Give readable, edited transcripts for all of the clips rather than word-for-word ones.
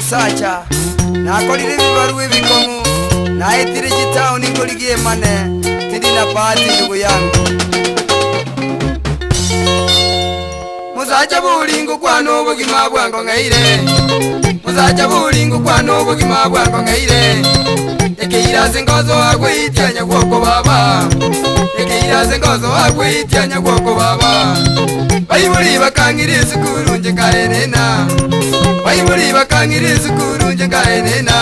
Musacha nakolire bibaruwe bikongu naitire jitao nikoligie mane tindi na pati ndugu yangu. Musacha bulingu kwano obugima bwango ngaire, Musacha bulingu kwano obugima bwango ngaire, ekeira zengozo akwitia nyagwoko baba, ekeira zengozo akwitia nyagwoko baba. Bayibuli bakangire sukuru nje kaenena, Bayibuli bakangire sukuru nje kaenena.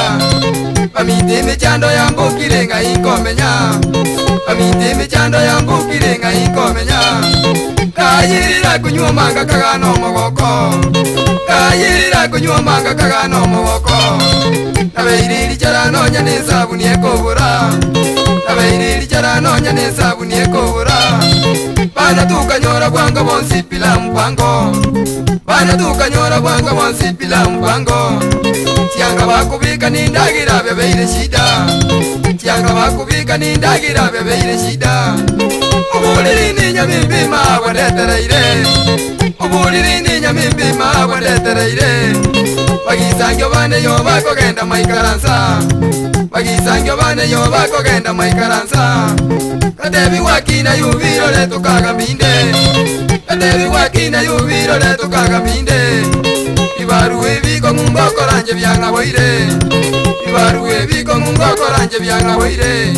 Bamite mechando yambukire nga ikomenya, bamite mechando yambukire nga ikomenya. Kayirira kunywa manga kagano mogoko, kayirira kunywa manga kagano mogoko. Nabeiriri jara nonya ne sabuni ekobura, nabeiriri jara nonya ne sabuni ekobura. Bana tukanyora bwanga bonsi pila mpango, bana tukanyora bwanga bonsi pila mpango. Tianga bakubika nindagira bebeire shida, tianga bakubika nindagira bebeire shida. Ubuliri ni nyamimbi mabwadetereire, ubuliri ni nyamimbi mabwadetereire. Bagisangyo bane yo bakogenda maikaransa, bagisangyo bane yo bakogenda maikaransa. Kadebi wakina yubiro leto kagambinde, kadebi wakina yubiro leto kagambinde. Ibaruwe biko ngungoko ranje byanga boire, ibaruwe biko ngungoko ranje byanga boire.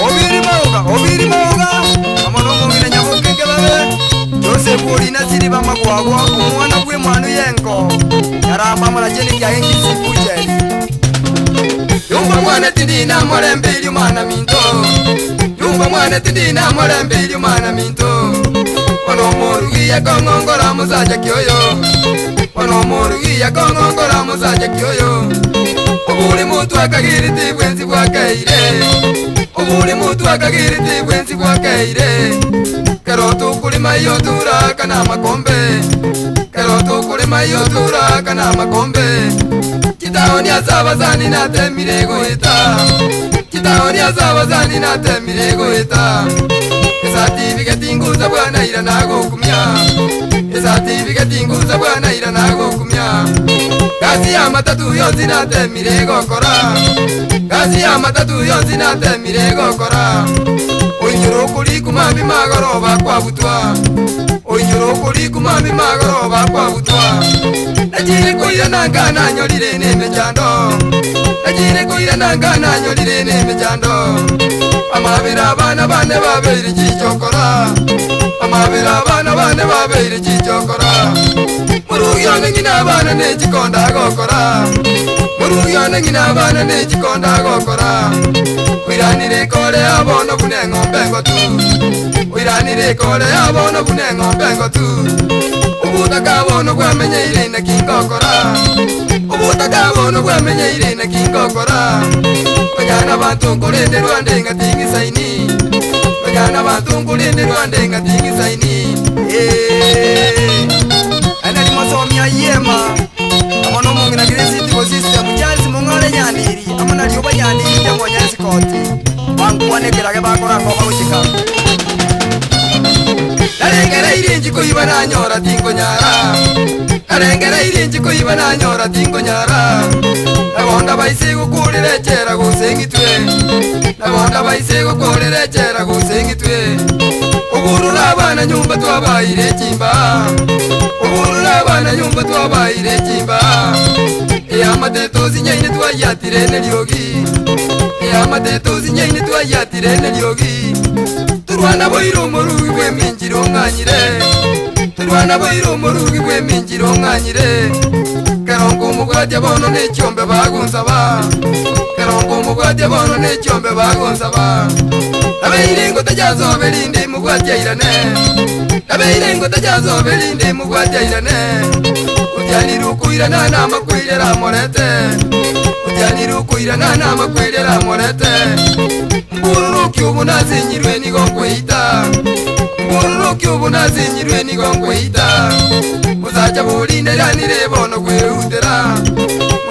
Obiri mauga amono mungine nyamukenge babe Jose buri nasiri bamagwagwa umwana gwe mwanu yenko yaramba mara jeni kya hengi sikuje Yumba mwana tindina morembili mwana minto, Yumba mwana tindina morembili mwana minto. Wano morugi ya kongongora musacha kyoyo, wano morugi ya kongongora musacha kyoyo. Ubuli mutu akagiriti bwenzi bwakaire, ubuli mutu akagiriti bwenzi bwakaire. Kerotu kulima yotura kana makombe, kerotu kulima yotura kana makombe. Kitaoni azabazani na temire goita, kitaoni azabazani na temire goita. Certificate inguza bwana ira nago kumya, certificate inguza bwana ira nago kumya. Kazi ya matatu yonzi na temire gokora, kazi ya matatu yonzi na temire gokora. Oinyoro kuri kumambi magoroba kwa butwa, oinyoro kuri kumambi magoroba kwa butwa. Najire koira nangana nyolire nemejando, najire koira nangana nyolire nemejando. Amabira abana bane babeire chichokora, amabira abana bane babeire chichokora. Murugiyone ngina abana ne chikonda gokora, murugiyone ngina abana ne chikonda gokora. Wiranire kole abono bune ngombe ngotu, wiranire kole abono bune ngombe ngotu. Ubutaka bono kwamenye irene kingokora, ubutaka bono kwamenye irene kingokora. Konyana bantu kulinde Rwanda ngatingi saini, konyana bantu kulinde Rwanda ngatingi saini. Ana ni masomya yema, amono mungina kirisiti bo system jansi mungale nyaniri, amona lyoba nyaniri jango nyansi koti. Bangu wanekera ke bakora ko bawuchika. Arengera irinji kuiba na nyora tingo nyara, arengera irinji kuiba na nyora tingo nyara. Nabonda baise gukurire chera gusengitwe, nabonda baise gukurire chera gusengitwe. Uburura abana nyumba twabayire chimba, uburura abana nyumba twabayire chimba. Amateto zinyaine twayatire nelyogi, amateto zinyaine twayatire nelyogi. Turwana boiro morugi bwe minjiro nganyire, turwana boiro morugi bwe minjiro nganyire. Karongo mugwatya bono ne cyombe bagunsaba, karongo mugwatya bono ne cyombe bagunsaba. Abeyiringo tajazo belinde mugwatya irane, abeyiringo tajazo belinde mugwatya irane. Utyani rukuirana na makwirera morete, utyani rukuirana na makwirera morete. Mbururuki ubunazinyirwe nigongweita, mbururuki ubunazinyirwe nigongweita. Muzacha bulinde ranire bono gwehutera,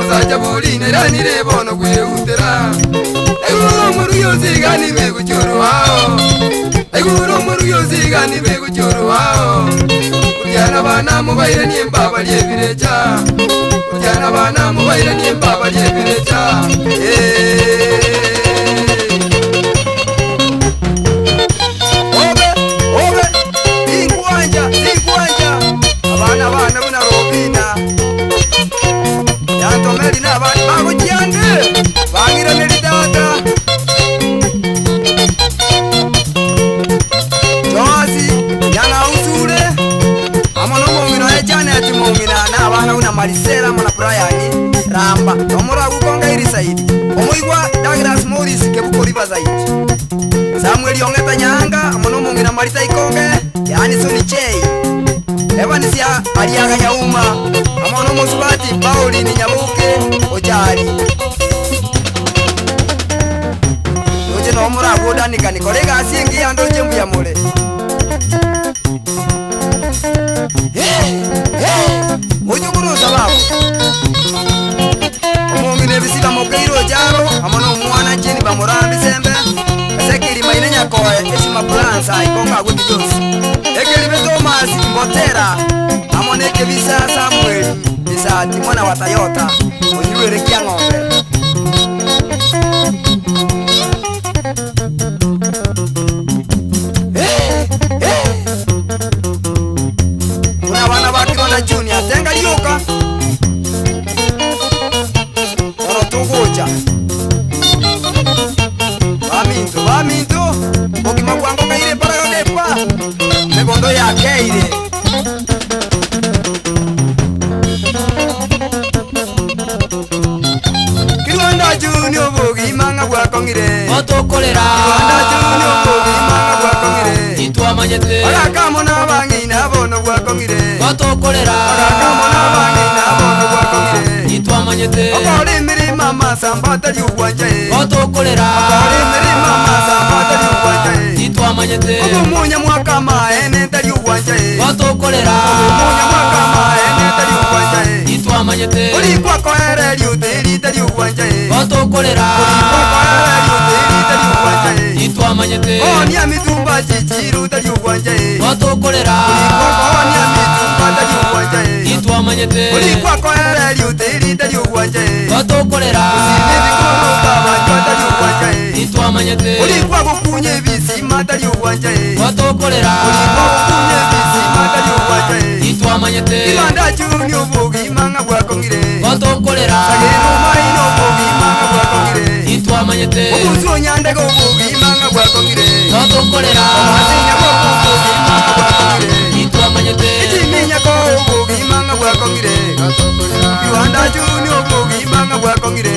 muzacha bulinde ranire bono gwehutera. Eguro muru yozigani meguchuru wao, eguro muru yozigani meguchuru wao. Kutyana bana mubaire niembaba lyebire, yebirecha Kujana bana mubaire niembaba yebirecha Obe, ingwanja Abana buna robina Yantomeli na abana bago chiande Bangira nelidata Josi, nyanga usure Amono mongino echane ati mongina na abana una Marisela mona Brian Ramba Omura gukonga iri saidi Omuigwa Douglas Morris kebuko riba zaidi Samuel Yongeta Nyanga Amono mongina Marisa Ikonge Yani Soni Chei Evanisia Ariaga Nyauma Amono Musubati Pauli ni Nyabuke Ojari Oje no omura guda nikani kolega asiengi ando jembu ya mole Mujuguru sababu Omongine bisiba mokeiro jaro Amono mwana chini bamurambi sembe Esekiri maine nyakoe Eshima Bulansa ikonga guti josi Ekiri Thomas Mbotera Amoneke bisa Samuel Bisa timona watayota Ojiwere kia ngombe Kuna wana Bakirona Junior Tenga yuka Oro tunguja Baminto Okima kwango kaire para yonepa Megondo ya keire Kiwanda Junior bogi manga bwakongire Otokolera Kiwanda Junior bogi manga bwakongire Itwa manyete Akamo na bangina bono bwakongire Otokolera Akamo na bangina bono bwakongire Itwa manyete Okole miri mama sambata yuwanja Otokolera Okole miri mama sambata yuwanja Itwa manyete Okumunya mwaka maene tali yuwanja Otokolera Okumunya mwaka maene tali yuwanja Itwa manyete Ulikwa koere liuteri tali yuwanja Otokolera Ulikwa koere liuteri tali yuwanja Itwa manyete Onia mitumba chichiru tali yuwanja Otokolera Ulikwa onia mitumba tali yuwanja Itwa manyete Ulikwa koere liuteri tali yuwanja Otokolera Usibibi kuruka banjwa tali yuwanja Itwa manyete Ulikwa kukunye visima tali yuwanja Otokolera Ulikwa kukunye visima tali yuwanja Itwa manyete Kiwanda Junior bogi manga bwakongire Otokolera Sageno maino bogi manga bwakongire Itwa manyete Obuzo nyandego bogi manga bwakongire Otokolera Masinya bogi manga bwakongire Itwa manyete Ijiminya ko bogi manga bwakongire Kiwanda Junior bogi manga bwakongire